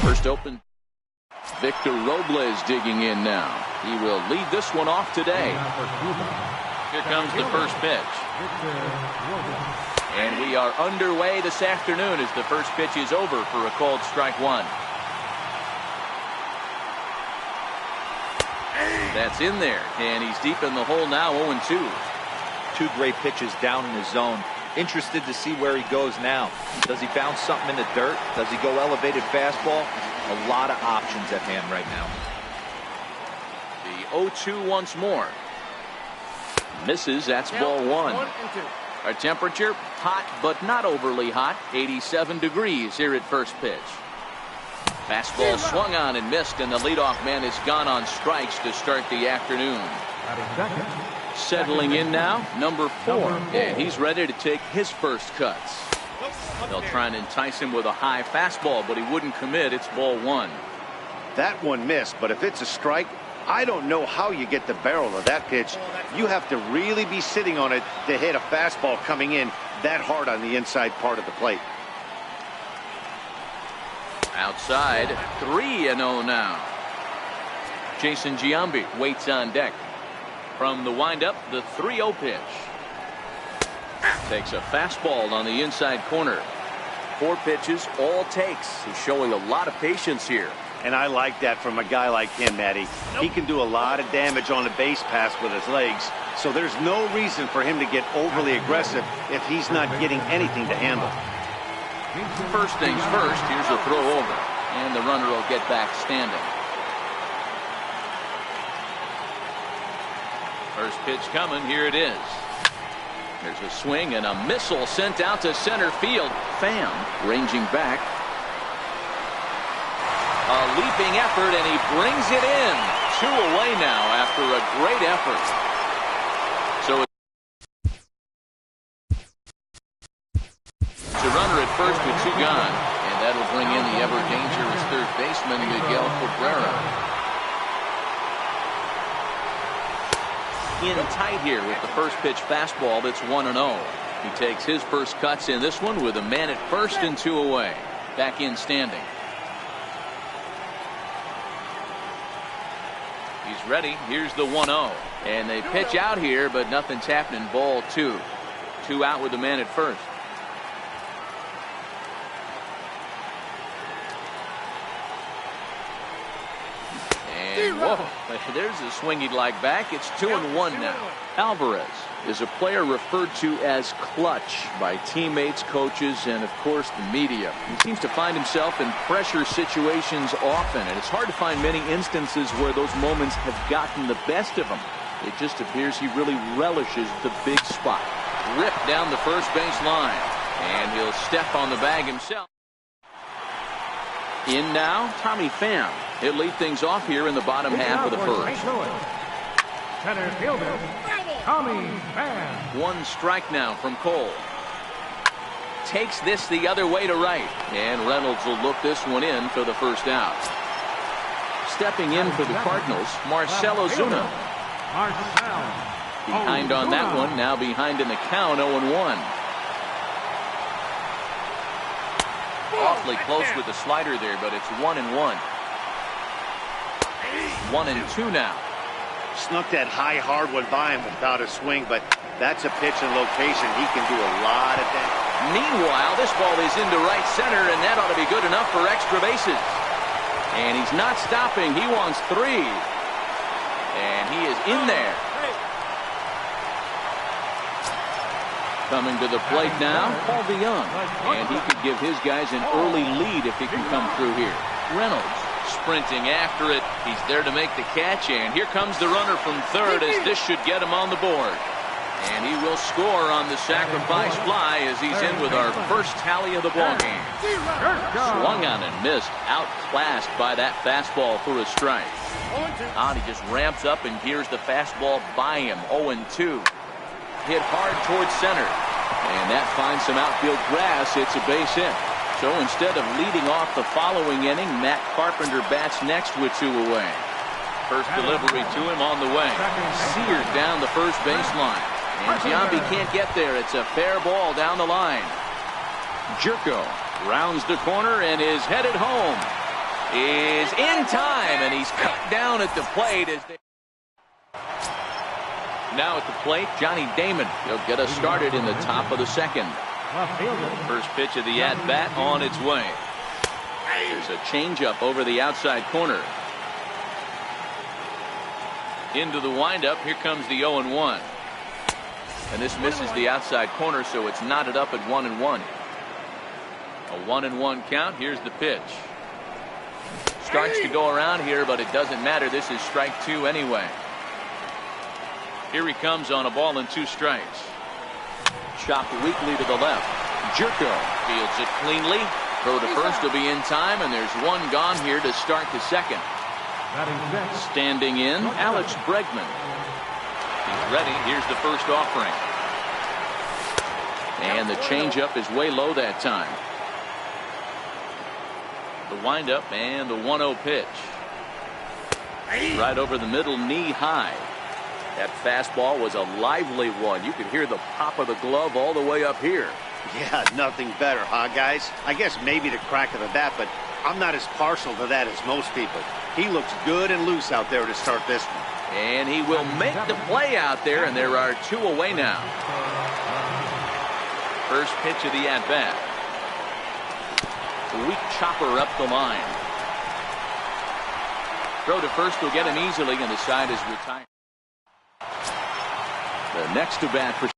First open. Victor Robles digging in now. He will lead this one off today. Here comes the first pitch. And we are underway this afternoon as the first pitch is over for a called strike one. That's in there, and he's deep in the hole now, 0-2. Two great pitches down in the zone. Interested to see where he goes now. Does he bounce something in the dirt? Does he go elevated fastball? A lot of options at hand right now. The 0-2 once more. Misses. That's ball one. Our temperature, hot but not overly hot. 87 degrees here at first pitch. Fastball swung on and missed, and the leadoff man is gone on strikes to start the afternoon. Settling in now, number 4, and he's ready to take his first cuts. They'll try and entice him with a high fastball, but he wouldn't commit. It's ball one. That one missed, but if it's a strike, I don't know how you get the barrel of that pitch. You have to really be sitting on it to hit a fastball coming in that hard on the inside part of the plate. Outside, 3-0 now. Jason Giambi waits on deck. From the windup, the 3-0 pitch. Takes a fastball on the inside corner. 4 pitches, all takes. He's showing a lot of patience here. And I like that from a guy like him, Matty. He can do a lot of damage on the base pass with his legs. So there's no reason for him to get overly aggressive if he's not getting anything to handle. First things first, here's a throw over. And the runner will get back standing. First pitch coming, here it is. There's a swing and a missile sent out to center field. Pham ranging back. A leaping effort, and he brings it in. 2 away now after a great effort. So it's a runner at first with 2 gone. And that'll bring in the ever-dangerous third baseman, Miguel Cabrera. In tight here with the first pitch fastball that's 1-0. He takes his first cuts in this one with a man at first and 2 away. Back in standing. He's ready. Here's the 1-0. And they pitch out here, but nothing's happening. Ball 2. 2 out with the man at first. And whoa, there's a swing he'd like back. It's 2-1 now. Alvarez is a player referred to as clutch by teammates, coaches, and of course the media. He seems to find himself in pressure situations often, and it's hard to find many instances where those moments have gotten the best of him. It just appears he really relishes the big spot. Ripped down the first base line, and he'll step on the bag himself. In now, Tommy Pham. He'll lead things off here in the bottom half of the first. Center fielder, Tommy Pham. 1 strike now from Cole. Takes this the other way to right. And Reynolds will look this one in for the first out. Stepping in for the Cardinals, Marcell Ozuna. Behind on that one, now behind in the count, 0-1. Awfully close with the slider there, but it's 1-1. 1-2 now. Snuck that high hard one by him without a swing, but that's a pitch and location. He can do a lot of damage. Meanwhile, this ball is into right center, and that ought to be good enough for extra bases. And he's not stopping. He wants 3. And he is in there. Coming to the plate now, Paul DeYoung. And he could give his guys an early lead if he can come through here. Reynolds sprinting after it. He's there to make the catch, and here comes the runner from third as this should get him on the board. And he will score on the sacrifice fly as he's in with our first tally of the ballgame. Swung on and missed. Outclassed by that fastball for a strike. On, he just ramps up and gears the fastball by him. 0-2. Hit hard towards center. And that finds some outfield grass. It's a base hit. So instead of leading off the following inning, Matt Carpenter bats next with 2 away. First delivery to him on the way. Seared down the first baseline. And Giambi can't get there. It's a fair ball down the line. Jerko rounds the corner and is headed home. is in time, and he's cut down at the plate. Now at the plate, Johnny Damon. He'll get us started in the top of the second. First pitch of the at-bat on its way. There's a changeup over the outside corner. Into the windup. Here comes the 0-1. And this misses the outside corner, so it's knotted up at 1-1. A 1-1 count. Here's the pitch. Starts to go around here, but it doesn't matter. This is strike 2 anyway. Here he comes on a ball and 2 strikes. Chopped weakly to the left. Jerko fields it cleanly. Throw to first will be in time, and there's one gone here to start the second. Standing in, Alex Bregman. He's ready. Here's the first offering. And the changeup is way low that time. The windup and the 1-0 pitch. Right over the middle, knee high. That fastball was a lively one. You could hear the pop of the glove all the way up here. Yeah, nothing better, huh, guys? I guess maybe the crack of the bat, but I'm not as partial to that as most people. He looks good and loose out there to start this one. And he will make the play out there, and there are 2 away now. First pitch of the at-bat. A weak chopper up the line. Throw to first will get him easily, and the side is retired. The next to bat for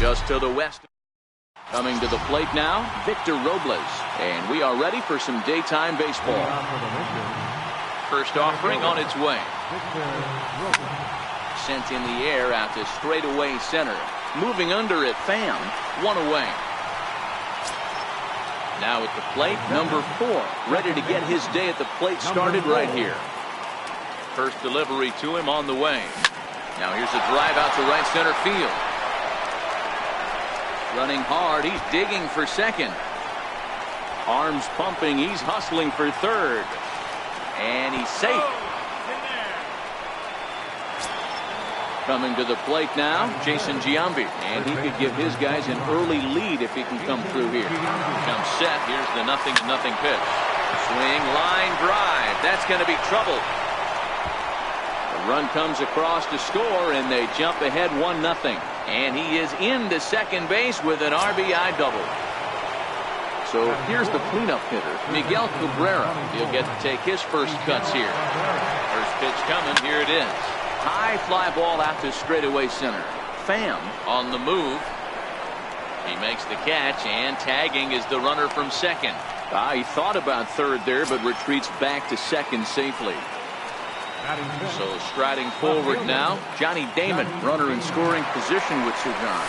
just to the west. Coming to the plate now, Victor Robles. And we are ready for some daytime baseball. First offering on its way. Sent in the air out to straightaway center. Moving under it, Pham. 1 away. Now at the plate, number 4. Ready to get his day at the plate started right here. First delivery to him on the way. Now here's a drive out to right center field. Running hard, he's digging for second. Arms pumping, he's hustling for third. And he's safe. Coming to the plate now, Jason Giambi. And he could give his guys an early lead if he can come through here. Comes set, here's the 0-0 pitch. Swing, line drive, that's going to be trouble. The run comes across to score, and they jump ahead 1-0. And he is into second base with an RBI double. So here's the cleanup hitter, Miguel Cabrera. He'll get to take his first cuts here. First pitch coming, here it is. High fly ball out to straightaway center. Pham on the move. He makes the catch, and tagging is the runner from second. He thought about third there, but retreats back to second safely. So striding forward now, Johnny Damon, runner in scoring position with Sir John.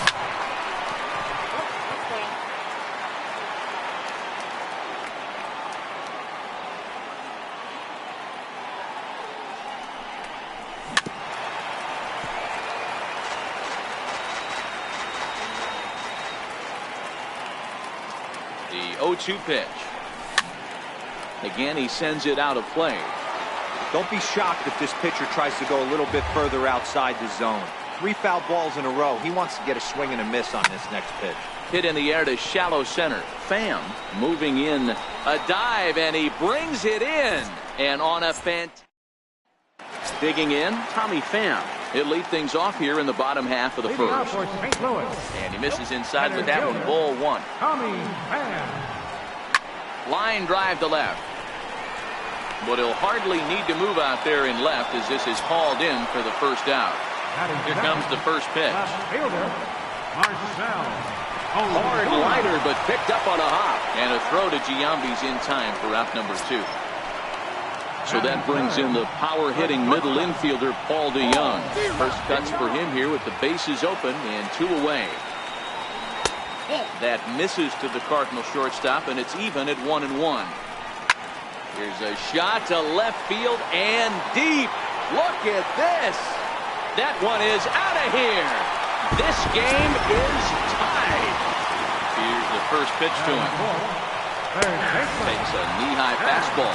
The 0-2 pitch. Again, he sends it out of play. Don't be shocked if this pitcher tries to go a little bit further outside the zone. 3 foul balls in a row. He wants to get a swing and a miss on this next pitch. Hit in the air to shallow center. Pham moving in. A dive, and he brings it in. And on a digging in, Tommy Pham. He'll lead things off here in the bottom half of the first. And he misses inside with that one. Ball one. Line drive to left. But he'll hardly need to move out there in left as this is hauled in for the first out. Here comes the first pitch. Hard liner, but picked up on a hop. And a throw to Giambi's in time for out number 2. So that brings in the power-hitting middle infielder, Paul DeYoung. First cuts for him here with the bases open and 2 away. That misses to the Cardinal shortstop, and it's even at 1-1. Here's a shot to left field and deep. Look at this. That one is out of here. This game is tied. Here's the first pitch to him. Takes a knee-high fastball.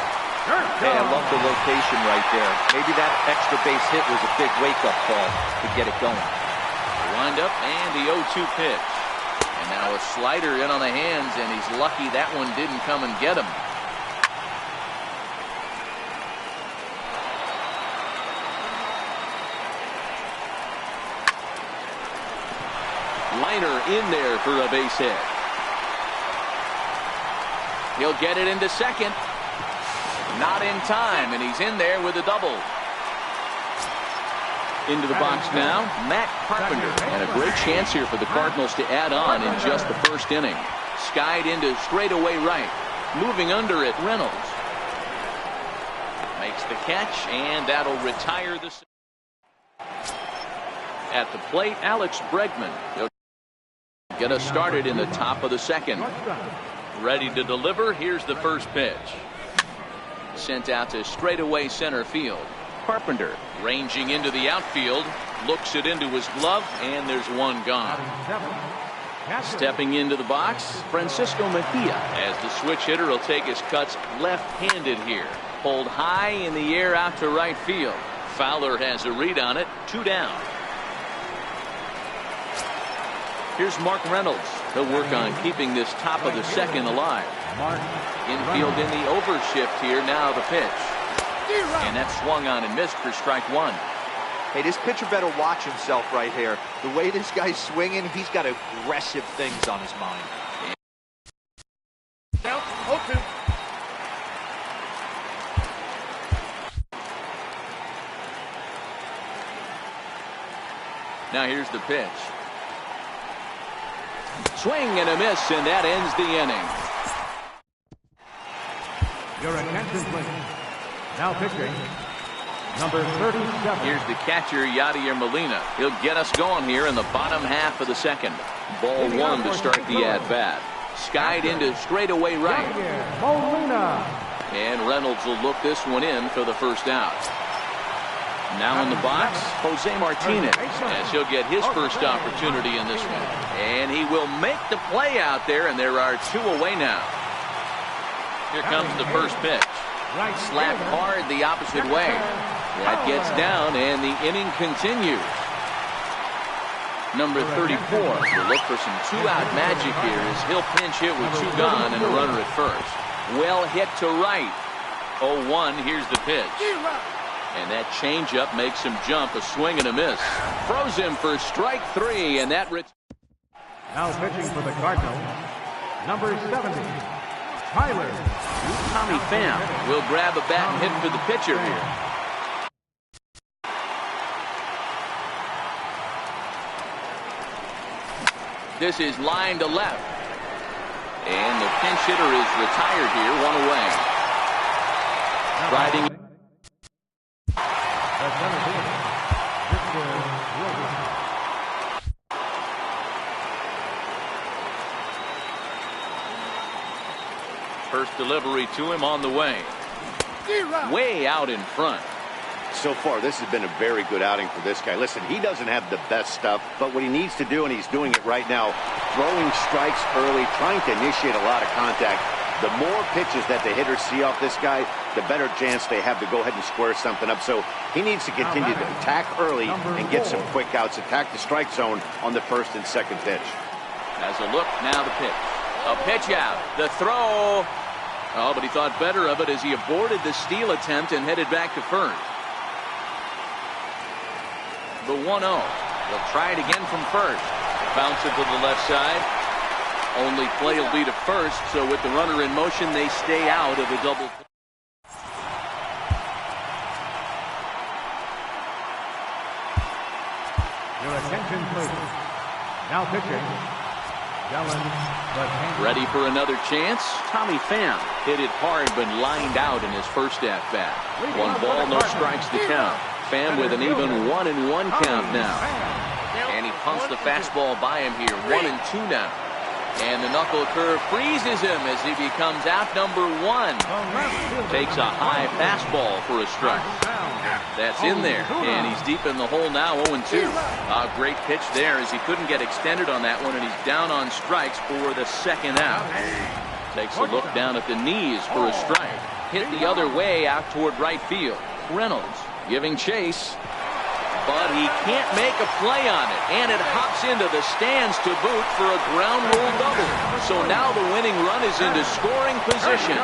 Hey, I love the location right there. Maybe that extra base hit was a big wake-up call to get it going. Wind up and the 0-2 pitch. And now a slider in on the hands, and he's lucky that one didn't come and get him. Liner in there for a base hit. He'll get it into second. Not in time, and he's in there with a double. Into the box now, Matt Carpenter. And a great chance here for the Cardinals to add on in just the first inning. Skied into straightaway right. Moving under it, Reynolds. Makes the catch, and that'll retire the... At the plate, Alex Bregman. He'll get us started in the top of the second. Ready to deliver. Here's the first pitch. Sent out to straightaway center field. Carpenter ranging into the outfield. Looks it into his glove, and there's one gone. Stepping into the box, Francisco Mejia. As the switch hitter will take his cuts left-handed here. Pulled high in the air out to right field. Fowler has a read on it. 2 down. Here's Mark Reynolds. He'll work on keeping this top of the second alive. Infield in the overshift here. Now the pitch. And that swung on and missed for strike 1. Hey, this pitcher better watch himself right here. The way this guy's swinging, he's got aggressive things on his mind. Now here's the pitch. Swing and a miss, and that ends the inning. Your attention, please. Now pitching, number 37. Here's the catcher, Yadier Molina. He'll get us going here in the bottom half of the second. Ball 1 to start the at-bat. Skied into straightaway right. Molina. And Reynolds will look this one in for the first out. Now in the box, Jose Martinez, as he'll get his first opportunity in this one. And he will make the play out there, and there are 2 away now. Here comes the first pitch. Slapped hard the opposite way. That gets down, and the inning continues. Number 34 will look for some 2-out magic here as he'll pinch hit with 2 gone and a runner at first. Well hit to right. 0-1, here's the pitch. And that changeup makes him jump. A swing and a miss. Froze him for strike 3, and that... Now pitching for the Cardinals, number 70, Tyler. Tommy Pham will grab a bat and hit for the pitcher here. This is line to left. And the pinch hitter is retired here, 1 away. Riding... First delivery to him on the way. Way out in front. So far, this has been a very good outing for this guy. Listen, he doesn't have the best stuff, but what he needs to do, and he's doing it right now, throwing strikes early, trying to initiate a lot of contact. The more pitches that the hitters see off this guy, the better chance they have to go ahead and square something up. So he needs to continue to attack early and get some quick outs, attack the strike zone on the first and second pitch. As a look, now the pitch. A pitch out. The throw. Oh, but he thought better of it as he aborted the steal attempt and headed back to first. The 1-0. They'll try it again from first. Bounce it to the left side. Only play will be to first, so with the runner in motion, they stay out of the double. Your attention, please. Now pitching. Ready for another chance. Tommy Pham hit it hard but lined out in his first at bat. 1 ball, no strikes to count. Pham with an even 1-1 count now. And he punts the fastball by him here. 1-2 now. And the knuckle curve freezes him as he becomes out number 1. Takes a high fastball for a strike. That's in there, and he's deep in the hole now. 0-2. A great pitch there as he couldn't get extended on that one, and he's down on strikes for the second out. Takes a look down at the knees for a strike. Hit the other way out toward right field. Reynolds giving chase, but he can't make a play on it, and it hops into the stands to boot for a ground rule double. So now the winning run is into scoring position.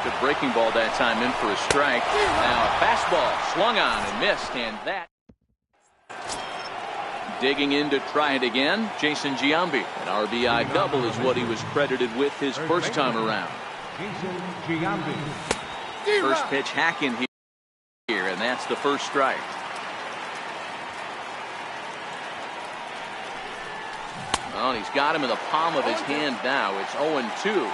Good breaking ball that time in for a strike. Now a fastball swung on and missed, and that. Digging in to try it again, Jason Giambi. An RBI double is what he was credited with his first time around. First pitch hacking here, and that's the first strike. Well, he's got him in the palm of his hand now. It's 0-2.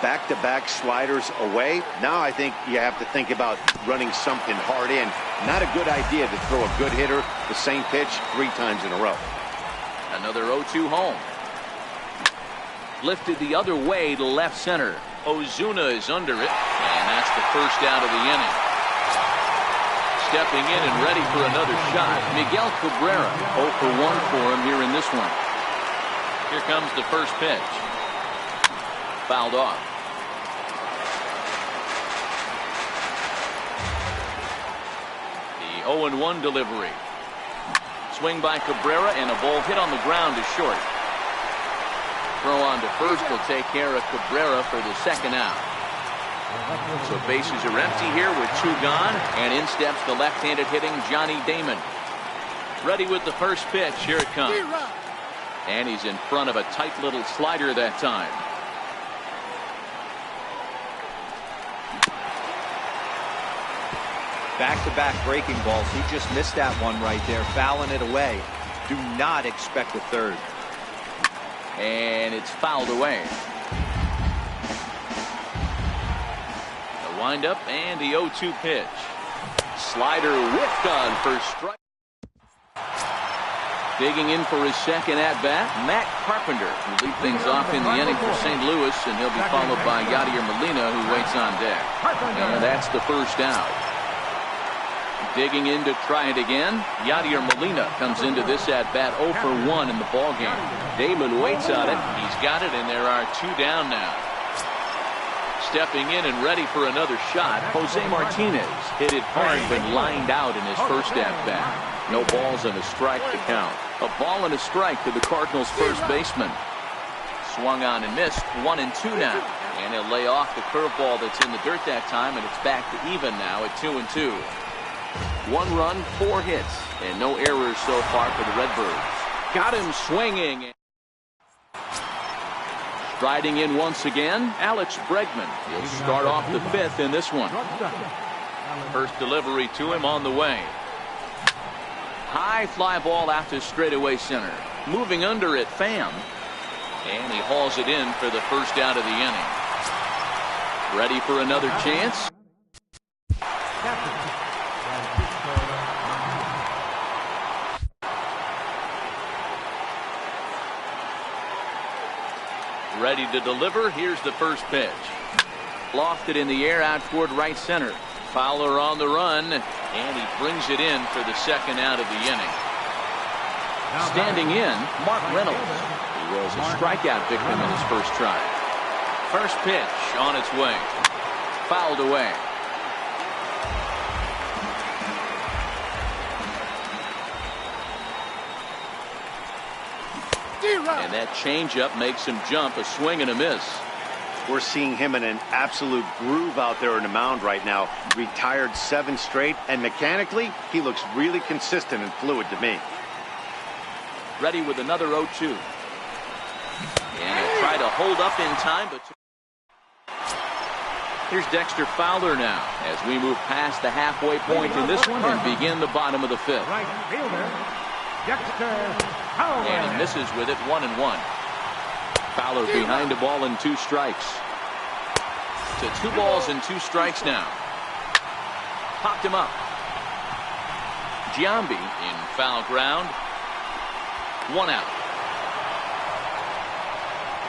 Back-to-back sliders away. Now I think you have to think about running something hard in. Not a good idea to throw a good hitter the same pitch 3 times in a row. Another 0-2 home. Lifted the other way to left center. Ozuna is under it, and that's the first out of the inning. Stepping in and ready for another shot, Miguel Cabrera. 0 for 1 for him here in this one. Here comes the first pitch. Fouled off. The 0-1 delivery. Swing by Cabrera, and a ball hit on the ground is short. Throw on to first will take care of Cabrera for the second out. So bases are empty here with 2 gone, and in steps the left-handed hitting Johnny Damon. Ready with the first pitch. Here it comes. And he's in front of a tight little slider that time. Back-to-back breaking balls. He just missed that one right there, fouling it away. Do not expect a third. And it's fouled away. The windup and the 0-2 pitch. Slider whipped on for strike. Digging in for his second at-bat, Matt Carpenter will lead things off in the inning for St. Louis, and he'll be followed by Yadier Molina, who waits on deck. And that's the first out. Digging in to try it again, Yadier Molina comes into this at-bat 0 for 1 in the ballgame. Damon waits on it. He's got it, and there are 2 down now. Stepping in and ready for another shot, Jose Martinez hit it hard but lined out in his first at-bat. No balls and a strike to count. A ball and a strike to the Cardinals' first baseman. Swung on and missed. 1-2 now. And he'll lay off the curveball that's in the dirt that time, and it's back to even now at 2-2. 1 run, 4 hits, and no errors so far for the Redbirds. Got him swinging. Striding in once again, Alex Bregman. He'll start off the 5th in this one. First delivery to him on the way. High fly ball out to straightaway center. Moving under it, Pham. And he hauls it in for the first out of the inning. Ready for another chance. Ready to deliver. Here's the first pitch. Lofted in the air out toward right center. Fowler on the run, and he brings it in for the second out of the inning. Standing in, Mark Reynolds. He was a strikeout victim in his first try. First pitch on its way. Fouled away. And that changeup makes him jump. A swing and a miss. We're seeing him in an absolute groove out there in the mound right now. Retired 7 straight, and mechanically, he looks really consistent and fluid to me. Ready with another 0-2. And he'll try to hold up in time, but here's Dexter Fowler now as we move past the halfway point in this one and begin the bottom of the 5th. Right fielder, Dexter Fowler. And he misses with it, 1-1. Fowler behind the ball and 2 strikes. To 2 balls and 2 strikes now. Popped him up. Giambi in foul ground. 1 out.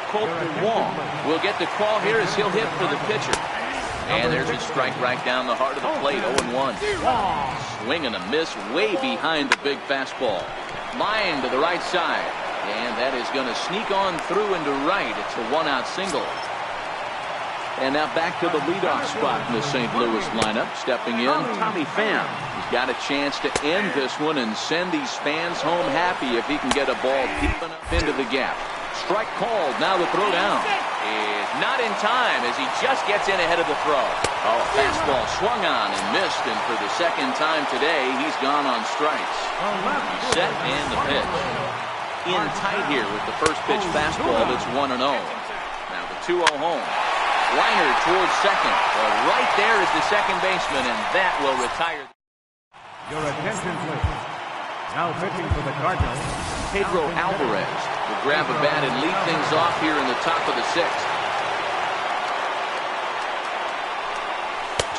Colton Wong will get the call here as he'll hit for the pitcher. And there's a strike right down the heart of the plate, 0-1. Swing and a miss way behind the big fastball. Line to the right side. And that is going to sneak on through into right. It's a 1-out single. And now back to the leadoff spot in the St. Louis lineup. Stepping in, Tommy Pham. He's got a chance to end this one and send these fans home happy if he can get a ball deep enough into the gap. Strike called. Now the throw down is not in time as he just gets in ahead of the throw. Oh, fastball swung on and missed, and for the 2nd time today, he's gone on strikes. He's set and the pitch. In tight here with the first pitch fastball that's 1-0. Now the 2-0 home. Liner towards second. Well, right there is the second baseman, and that will retire. Your attention, please. Now pitching for the Cardinals, Pedro Alvarez will grab a bat and lead things off here in the top of the 6th.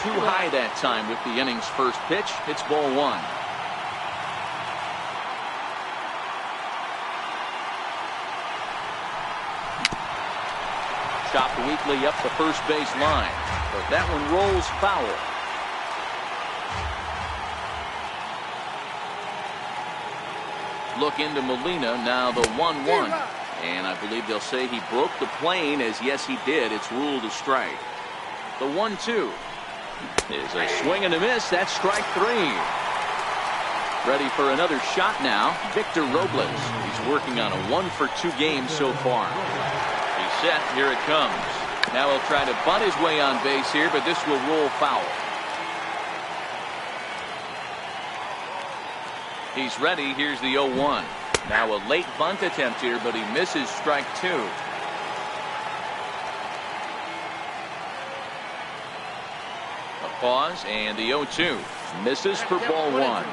Too high that time with the inning's first pitch. It's ball 1. Chopped weakly up the first base line, but that one rolls foul. Look into Molina, now the 1-1. And I believe they'll say he broke the plane, as yes he did. It's ruled a strike. The 1-2 is a swing and a miss. That's strike 3. Ready for another shot now, Victor Robles. He's working on a 1-for-2 game so far. He's set, here it comes. Now he'll try to bunt his way on base here, but this will roll foul. He's ready. Here's the 0-1. Now a late bunt attempt here, but he misses strike 2. A pause, and the 0-2 misses for ball 1.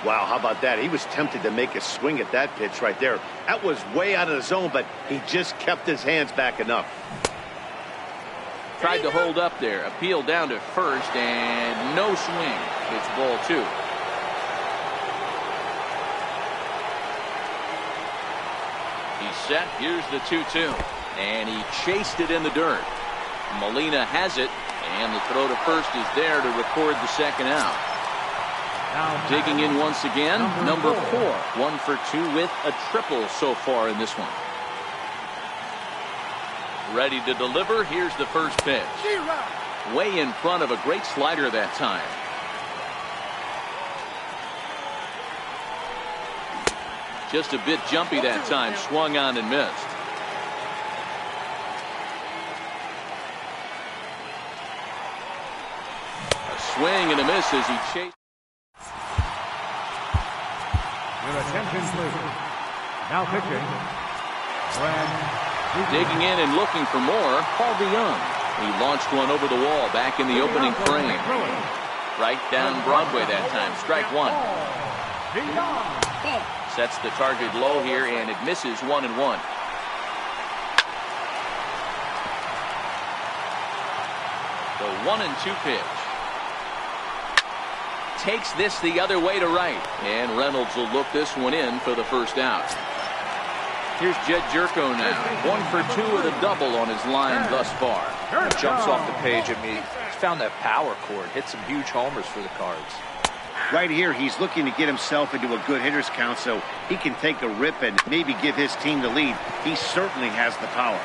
Wow, how about that? He was tempted to make a swing at that pitch right there. That was way out of the zone, but he just kept his hands back enough. Tried to hold up there. Appeal down to first, and no swing. It's ball 2. He's set. Here's the 2-2. And he chased it in the dirt. Molina has it, and the throw to first is there to record the 2nd out. Digging in once again, number 4. 1-for-2 with a triple so far in this one. Ready to deliver. Here's the first pitch. Way in front of a great slider that time. Just a bit jumpy that time. Swung on and missed. A swing and a miss as he chased. your attention, please. Now pitching, digging in and looking for more, Paul DeYoung. He launched one over the wall back in the opening frame. Right down Broadway that time. Strike 1. Sets the target low here, and it misses 1-1. The 1-2 pitch. Takes this the other way to right, and Reynolds will look this one in for the first out. Here's Jed Jerko now. 1-for-2 with a double on his line thus far. It jumps off the page at me. He's found that power chord. Hit some huge homers for the Cards. Right here, he's looking to get himself into a good hitter's count so he can take a rip and maybe give his team the lead. He certainly has the power.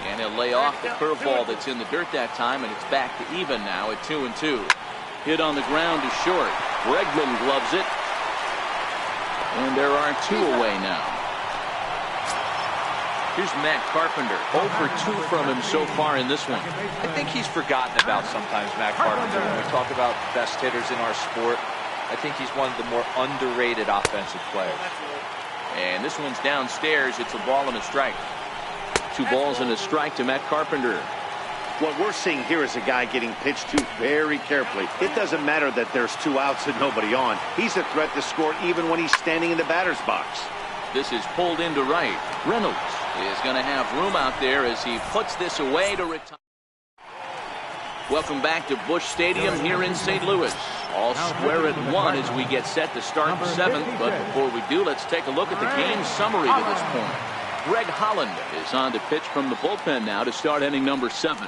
And he'll lay off the curveball that's in the dirt that time, and it's back to even now at 2-2. Hit on the ground to short. Bregman gloves it. And there are 2 away now. Here's Matt Carpenter. 0 for 2 from him so far in this one. I think he's forgotten about sometimes, Matt Carpenter. When we talk about best hitters in our sport, I think he's one of the more underrated offensive players. And this one's downstairs. It's a ball and a strike. 2 balls and a strike to Matt Carpenter. What we're seeing here is a guy getting pitched to very carefully. It doesn't matter that there's 2 outs and nobody on. He's a threat to score even when he's standing in the batter's box. This is pulled into right. Reynolds is going to have room out there as he puts this away to retire. Welcome back to Busch Stadium here in St. Louis. All square at 1 as we get set to start the 7th. But before we do, let's take a look at the game summary to this point. Greg Holland is on to pitch from the bullpen now to start inning number 7.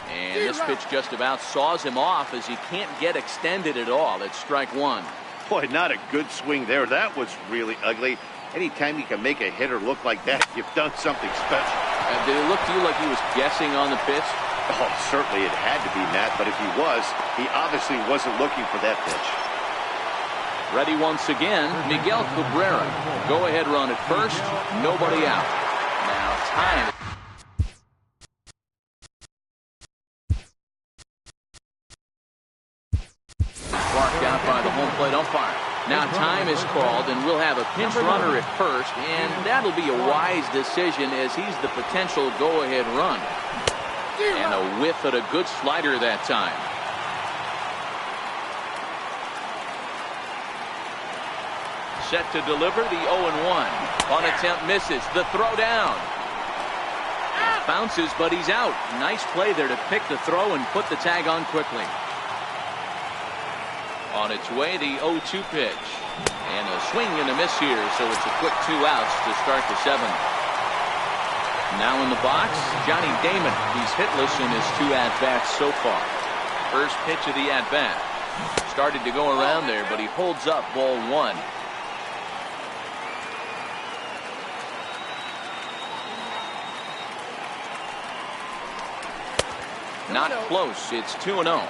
And this pitch just about saws him off as he can't get extended at all. It's strike 1. Boy, not a good swing there. That was really ugly. Anytime you can make a hitter look like that, you've done something special. Did it look to you like he was guessing on the pitch? Oh, certainly it had to be, Matt, but if he was, he obviously wasn't looking for that pitch. Ready once again, Miguel Cabrera. Go-ahead run at first, nobody out. Now time. Barked out by the home plate umpire. Now time is called, and we'll have a pinch runner at first, and that'll be a wise decision as he's the potential go-ahead run. And a whiff at a good slider that time. Set to deliver the 0-1. On attempt misses. The throw down. It bounces, but he's out. Nice play there to pick the throw and put the tag on quickly. On its way, the 0-2 pitch. And a swing and a miss here, so it's a quick 2 outs to start the 7th. Now in the box, Johnny Damon. He's hitless in his 2 at-bats so far. First pitch of the at-bat. Started to go around there, but he holds up ball 1. Not close. It's 2-0.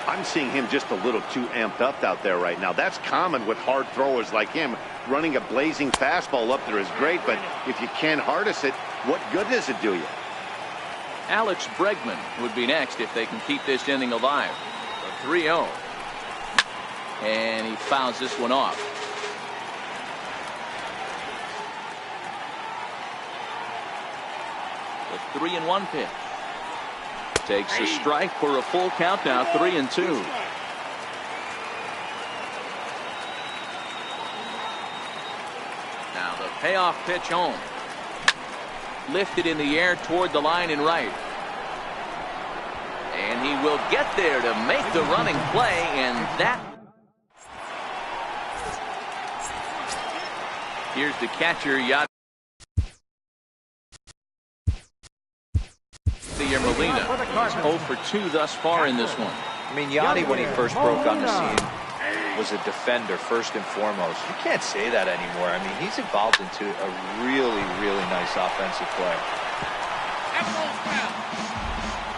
I'm seeing him just a little too amped up out there right now. That's common with hard throwers like him. Running a blazing fastball up there is great, but if you can't harness it, what good does it do you? Alex Bregman would be next if they can keep this inning alive. A 3-0. And he fouls this one off. The 3-1 pitch. Takes a strike for a full count now, 3-2. Now the payoff pitch home. Lifted in the air toward the line and right. And he will get there to make the running play, and that. Here's the catcher, Yadier Molina. He's 0 for 2 thus far in this one. I mean, Yadi, when he first broke on the scene, was a defender first and foremost. You can't say that anymore. I mean, he's evolved into a really, really nice offensive player.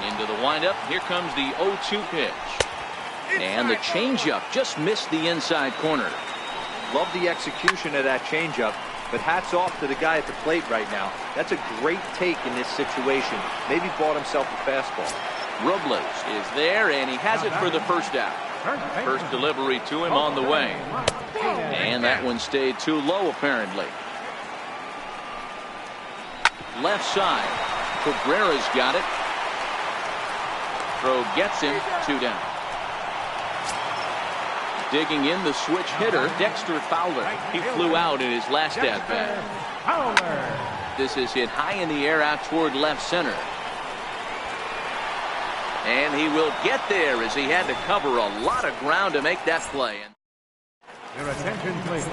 Into the windup. Here comes the 0-2 pitch. And the changeup just missed the inside corner. Love the execution of that changeup, but hats off to the guy at the plate right now. That's a great take in this situation. Maybe bought himself a fastball. Robles is there, and he has it for the first out. First delivery to him on the way. And that one stayed too low, apparently. Left side. Cabrera's got it. Throw gets him. 2 down. Digging in the switch hitter, Dexter Fowler. He flew out in his last at-bat. This is hit high in the air out toward left center. And he will get there as he had to cover a lot of ground to make that play. Your attention, please.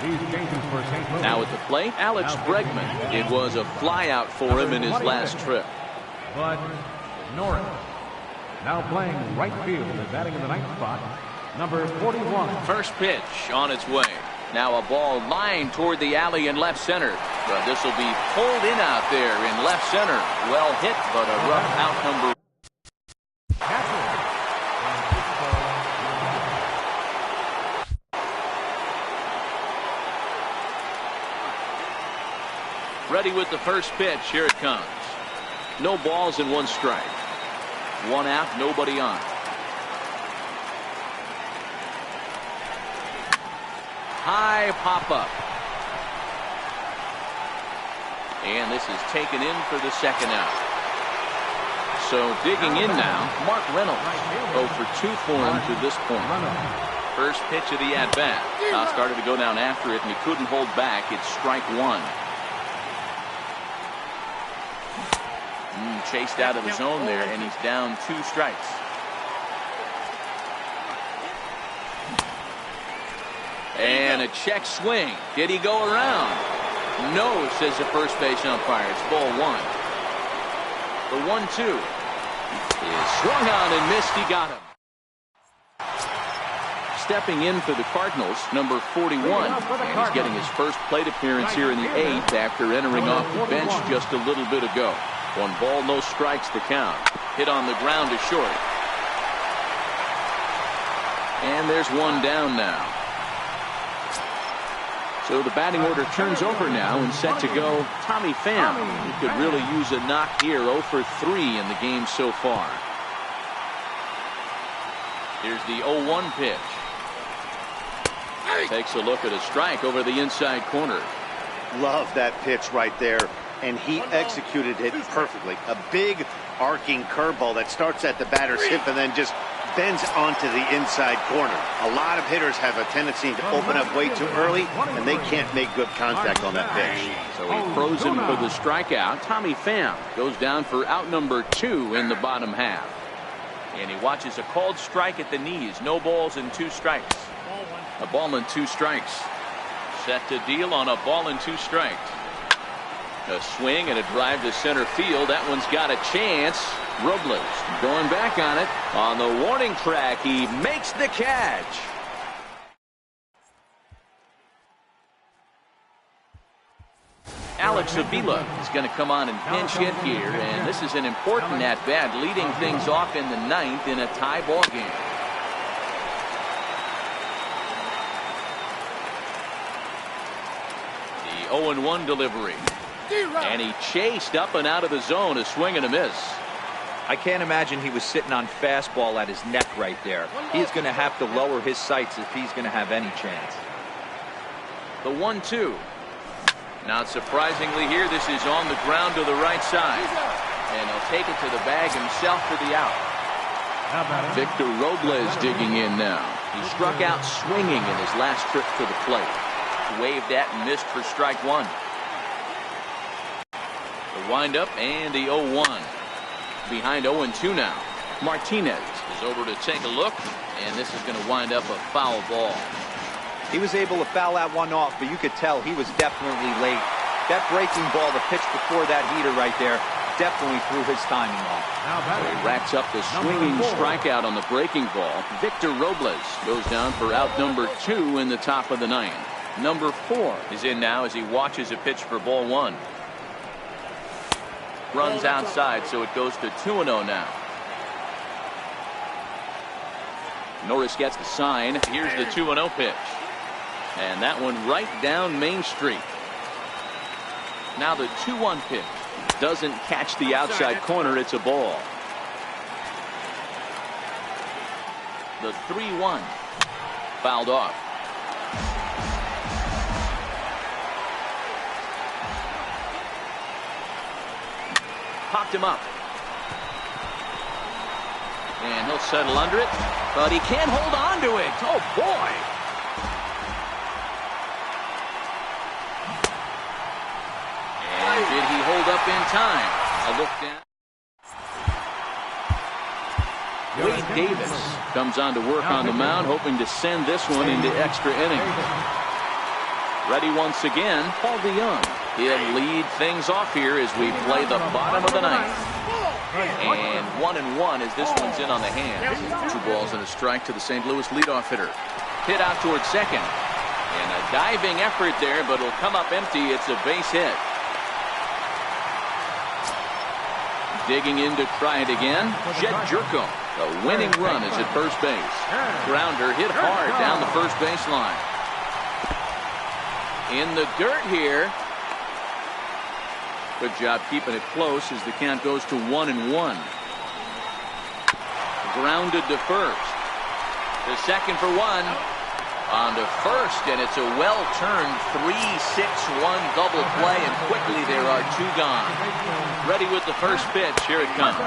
These changes for St. Louis. Now at the plate, Alex Bregman. It was a flyout for him in his last trip. Bud Norris. Now playing right field and batting in the 9th spot. Number 41. First pitch on its way. Now a ball lined toward the alley in left center. But this will be pulled in out there in left center. Well hit, but a rough out number. ready with the first pitch. Here it comes. No balls and 1 strike. 1 out, nobody on. High pop up. And this is taken in for the 2nd out. So digging in now, Mark Reynolds. 0 for 2 for him to this point. First pitch of the at-bat. Now started to go down after it, and he couldn't hold back. It's strike 1. Chased out of the zone there, and he's down 2 strikes. And a check swing. Did he go around? No, says the first base umpire. It's ball 1. The 1-2 is swung on and missed. He got him. Stepping in for the Cardinals, number 41. And he's getting his first plate appearance here in the 8th after entering off the bench just a little bit ago. 1 ball, no strikes to count. Hit on the ground to short. And there's 1 down now. So the batting order turns over now, and set to go Tommy Pham, who could really use a knock here. 0 for 3 in the game so far. Here's the 0-1 pitch. Takes a look at a strike over the inside corner. Love that pitch right there, and he executed it perfectly. A big arcing curveball that starts at the batter's hip and then just bends onto the inside corner. A lot of hitters have a tendency to open up way too early, and they can't make good contact on that pitch. So he throws him for the strikeout. Tommy Pham goes down for out number 2 in the bottom half. And he watches a called strike at the knees. No balls and 2 strikes. A ball and 2 strikes. Set to deal on a ball and 2 strikes. A swing and a drive to center field. That one's got a chance. Robles going back on it. On the warning track, he makes the catch. Alex Avila is going to come on and pinch hit here, and this is an important at-bat, leading things off in the 9th in a tie ball game. The 0-1 delivery. And he chased up and out of the zone, a swing and a miss. I can't imagine he was sitting on fastball at his neck right there. He is going to have to lower his sights if he's going to have any chance. The 1-2. Not surprisingly here, this is on the ground to the right side. And he'll take it to the bag himself for the out. Victor Robles digging in now. He struck out swinging in his last trip to the plate. Waved at and missed for strike 1. The windup and the 0-1. Behind 0-2 now. Martinez is over to take a look, and this is going to wind up a foul ball. He was able to foul that one off, but you could tell he was definitely late. That breaking ball, the pitch before that heater right there, definitely threw his timing off. So he racks up the swinging strikeout on the breaking ball. Victor Robles goes down for out number 2 in the top of the 9th. Number 4 is in now as he watches a pitch for ball 1. Runs outside, so it goes to 2-0 now. Norris gets the sign. Here's the 2-0 pitch. And that one right down Main Street. Now the 2-1 pitch. Doesn't catch the outside corner. It's a ball. The 3-1. Fouled off. Popped him up. And he'll settle under it. But he can't hold on to it. Oh, boy. And did he hold up in time? A look down. Wade Davis comes on to work on the mound, hoping to send this one into extra innings. Ready once again, Paul DeYoung. He'll lead things off here as we play the bottom of the 9th. And 1-1 as this one's in on the hands. 2 balls and a strike to the St. Louis leadoff hitter. Hit out towards second. And a diving effort there, but it'll come up empty. It's a base hit. Digging in to try it again. Jed Jerko. The winning run is at first base. Grounder hit hard down the first baseline. In the dirt here. Good job keeping it close as the count goes to 1-1. Grounded to first. The second for one. On to first, and it's a well-turned 3-6-1 double play, and quickly there are two gone. Ready with the first pitch. Here it comes.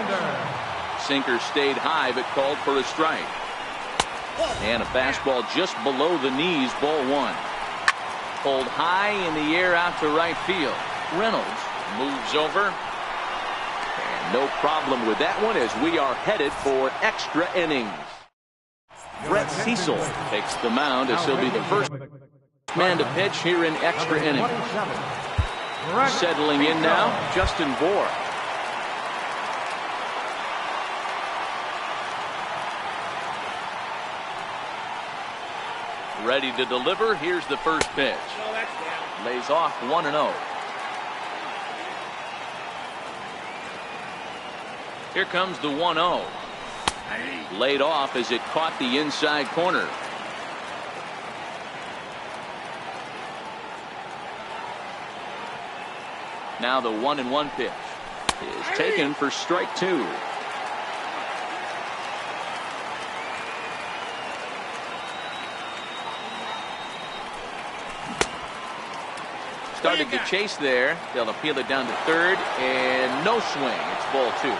Sinker stayed high, but called for a strike. And a fastball just below the knees, ball one. Pulled high in the air out to right field. Reynolds moves over. And no problem with that one as we are headed for extra innings. Brett Cecil takes the mound as he'll be the first man to pitch here in extra innings. Settling in now, Justin Bohr. Ready to deliver. Here's the first pitch. Lays off 1-0. Here comes the 1-0. Laid off as it caught the inside corner. Now the 1-1 pitch is taken for strike two. Started to chase there. They'll appeal it down to third, and no swing. It's ball two.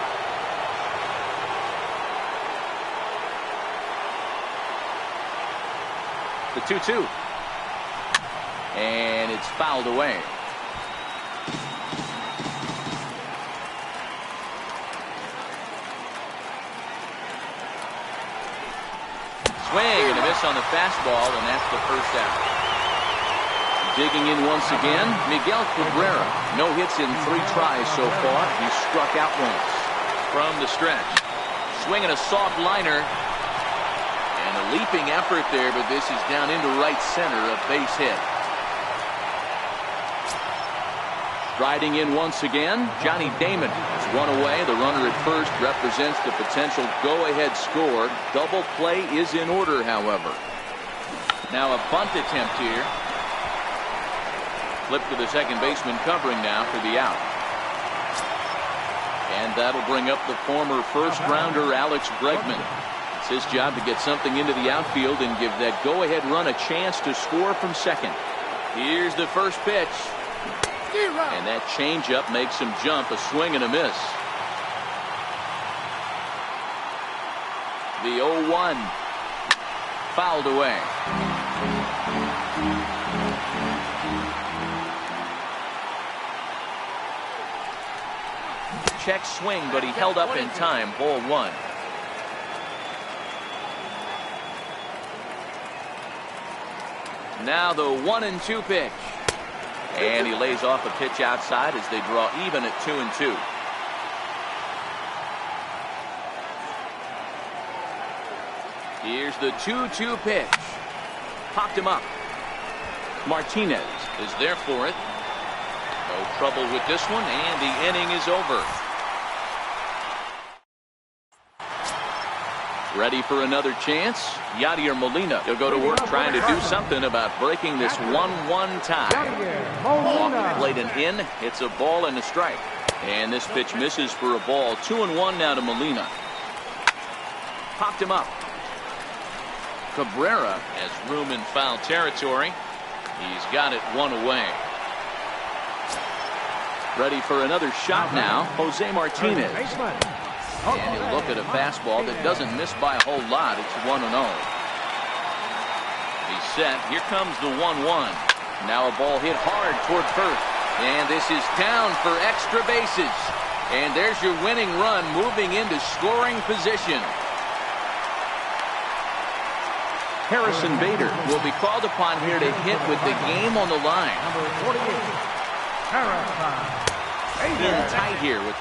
The 2-2. And it's fouled away. Swing and a miss on the fastball, and that's the first out. Digging in once again, Miguel Cabrera. No hits in 3 tries so far. He struck out once. From the stretch. Swinging a soft liner. And a leaping effort there, but this is down into right center, a base hit. Striding in once again, Johnny Damon is one away. The runner at first represents the potential go-ahead score. Double play is in order, however. Now a bunt attempt here. Flip to the second baseman covering now for the out. And that'll bring up the former first-rounder Alex Bregman. It's his job to get something into the outfield and give that go-ahead run a chance to score from second. Here's the first pitch. And that changeup makes him jump. A swing and a miss. The 0-1 fouled away. Check swing, but he held up in time. Ball one. Now the 1-2 pitch. And he lays off a pitch outside as they draw even at 2-2. Here's the 2-2 pitch. Popped him up. Martinez is there for it. No trouble with this one, and the inning is over. Ready for another chance? Yadier Molina. He'll go to work trying to do something about breaking this 1-1 tie. Off the plate and in. It's a ball and a strike. And this pitch misses for a ball. 2-1 now to Molina. Popped him up. Cabrera has room in foul territory. He's got it one away. Ready for another shot now. Jose Martinez. And he'll look at a fastball that doesn't miss by a whole lot. It's 1-0. He's set. Here comes the 1-1. Now a ball hit hard toward first. And this is down for extra bases. And there's your winning run moving into scoring position. Harrison Bader will be called upon here to hit with the game on the line. In tight here with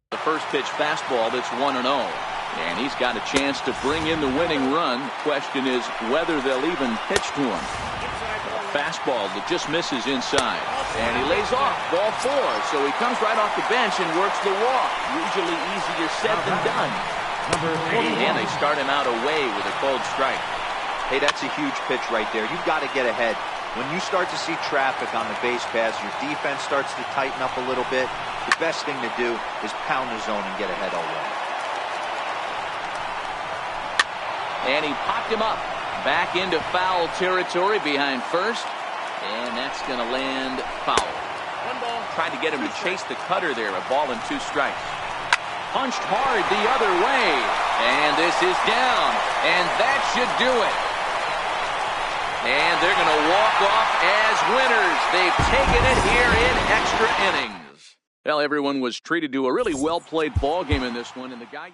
the first pitch fastball that's 1-0. And he's got a chance to bring in the winning run. The question is whether they'll even pitch to him. A fastball that just misses inside. And he lays off ball 4. So he comes right off the bench and works the walk. Usually easier said than done. And they start him out away with a cold strike. Hey, that's a huge pitch right there. You've got to get ahead When you start to see traffic on the base pass, your defense starts to tighten up a little bit. The best thing to do is pound the zone and get ahead already. And he popped him up. Back into foul territory behind first. And that's going to land foul. Tried to get him to chase the cutter there. A ball and 2 strikes. Punched hard the other way. And this is down. And that should do it. And they're going to walk off as winners. They've taken it here in extra innings. Well, everyone was treated to a really well-played ball game in this one. And the guy...